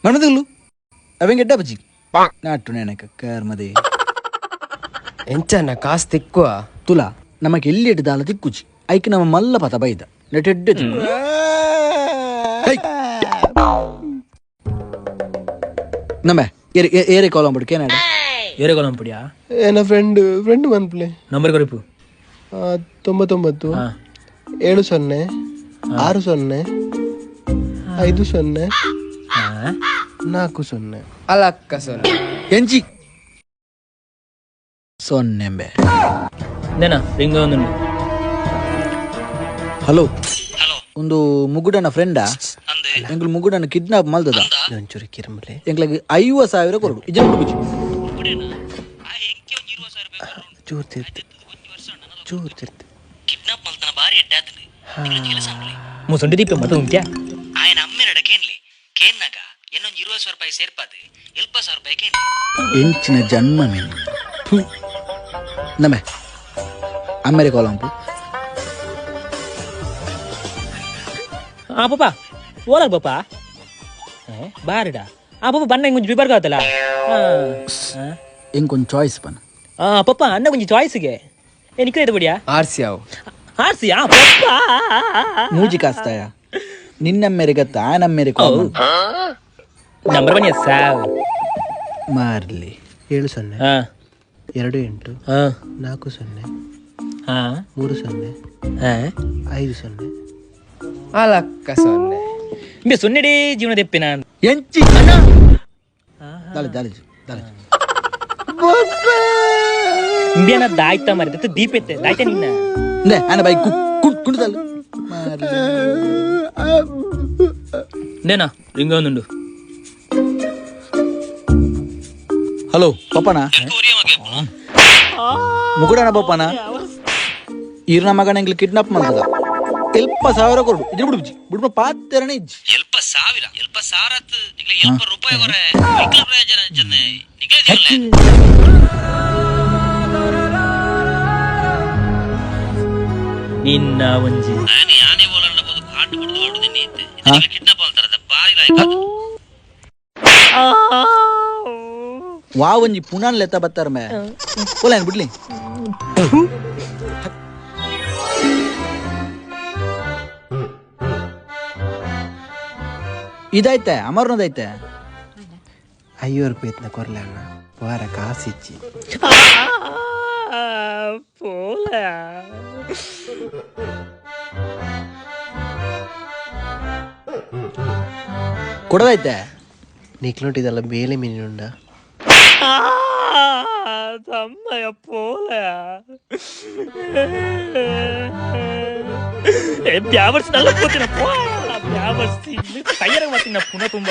మనదిల్లు అవేం గడ్డా బజ్జి నాటు నేను కర్మది ಎಂಚನ ಕಾಸು ತಿಕ್ಕುವ ತುಲ ನಮಗೆ ಎಲ್ಲಿಟ್ಟು ದಾಲ ತಿಕ್ಕುಚಿ ಐಕೆ ನಮ್ಮ ಮಲ್ಲ ಪತ ಬೈದ ನೆಟೆಡ್ಡೆ ತಿಕ್ಕು ನಮ್ಮ ಏರೆ ಕಾಲಂ ಬಿಡು ಕೇನಾಡ ಏರೆ ಕಾಲಂ ಬಿಡಿಯಾ ಏನ ಫ್ರೆಂಡ್ ಮನ್ಪ್ಲೆ ನಂಬರ್ ಕೊರಿಪು 99 70 60 50 40 ಅಲಕ್ಕ ಸೊನ್ನೆ ಎಂಚಿ ಸೊನ್ನೆಂಬೆ నేనా రింగ్ ఉందండి. ಹಲೋ ಒಂದು ಮುಗುಡನ ಫ್ರೆಂಡಾ ಎಂಗ್ಲು ಮುಗುಡನ ಕಿಡ್ನಾಪ್ ಮಲ್ದದ ಒಂಚೂರು ಕಿರಂಬ್ಲೆ ಎಂಗ್ಲಿಗೆ 50,000 ಕೊಡು ಇಜೆ ಮುಡುಬಿಚಿ ಚೂರ್ ತಿರ್ತಿ ಕಿಡ್ನಾಪ್ ಮಲ್ತನ ಬಾರಿ ಎಡ್ಡಾದನು ಮುಸಂಡಿ ದೀಪ ಮತ್ತೆ ಉಂಟ್ಯಾ ఆయన అమ్మినడ కేన్లే కేన్నాక ఎన్నొంದು 20,000 ರೂಪಾಯಿ ಸೇರ್ಪಾದೆ 70,000 ರೂಪಾಯಿ ಕೇನ್ ಎಂಚಿನ ಜನ್ಮ ಮೇನಿ ನಮೆ ಅಮ್ಮೆರೆ ಕಾಲಂಪು ಪಾಪಾ ಓಲಾಗ ಪಾಪಾ ಬಾರಿಡಾ ಪಾಪ ಬಣ್ಣ కొంచెం ప్రిపేర్ కావతలా ఇంకొంచెం చాయిస్ పన ಪಾಪ ಅಣ್ಣ కొంచెం చాయిస్ಗೆ എനിക്ക് ಇದು ಬಿಡಿಯಾ ಆರ್ಸಿಯಾವು ಆರ್ಸಿಯಾ ಪಾಪಾ ಮೂಜಿ ಕಾಸ್ತಾಯ ನಿನ್ನಮ್ಮೆರೆ ಗತ್ತ ಆನಮ್ಮೆರೆ ಕಾಲ್ ನಂಬರ್ ಬನ್ನಿ ಸಾವ್ ಮಾರ್ಲಿ 70 28 40 30 50 ಅಲಕ್ಕ ಸೊನ್ನೆ ಇಂಬೆ ಸೊನ್ನೆಡಿ ಜೀವನ ತೆಪ್ಪೆ ನಾನು ಎಂಚಿ ಅಣ್ಣ ದಾಳಿ ಇಂಬಿಯನ ದಾಯ್ತಾ ಮರಿದ ದೀಪ ಎತ್ತೆ ದಾಯ್ತಾ ನಿನ್ನ ನೇ ಆನ ಬೈ ಕುಂಟುದಲ್ಲ ಮಾರ್ಲಿ నేనా రింగ్ ఉండు. ಹಲೋ ಪಪ್ಪನ ಮುಗುಡನ ಪಪ್ಪನ ಈರ್ನ ಮಗನ ಎಂಗ್ಲು ಕಿಡ್ನಾಪ್ ಮಾಡ್ತದ 70,000 ಕೊಡು ಇದ್ರ ಬಿಡುಜಿ ಬಿಡ್ಮ ಪಾತ್ತೆರನೇ ಇಜ್ಜಿ 70,000 ನಿಗ್ಲೆ 70 ರೂಪಾಯಿ ಕೊರೆ ವಿಕ್ಲ ಪ್ರಯೋಜನ ಜನ್ನೆ ನಿಗ್ಲೆ ದಿಲ್ಲ ನಿನ್ನ ಒಂಜಿ ಆನೆ ಬೋಲಲ್ಲ ಬೋದು ಕಾಟ್ ಬಿಡುದು ಆಡುದಿನಿ ಇತ್ತೆ ಇದಕ್ಕೆ ಕಿಡ್ನಾಪ್ ಮಾಡ್ತಾರದ ಬಾರಿ ಲಾಯ್ಕ ವಾ ಒಂಜಿ ಪುನಾನ್ ಲೆತ್ತ ಬತ್ತಾರ ಮೇ ಓಲೇನ್ ಬಿಡ್ಲಿ ಇದೈತೆ ಅಮರ್ನದೈತೆ 5 ರೂಪಾಯಿ ಇತ್ನ ಕೊರ್ಲೆ ಅಣ್ಣ ವಾರ ಕಾಸಿಚ್ಚಿ ಪೋಲ ಕೊಡದೈತೆ నీకులోటిదల్లా బేలే మినినుండా ತಮ್ಮಯ್ಯ ಪೋಲ ಬ್ಯಾವರ್ಸ್ ನಲ್ಲ ಕೂತಿನ ಬ್ಯಾವರ್ಸ್ ತಯ್ಯಾರ ಮಾಡ್ತೀನಿ ಪುನಃ ತುಂಬ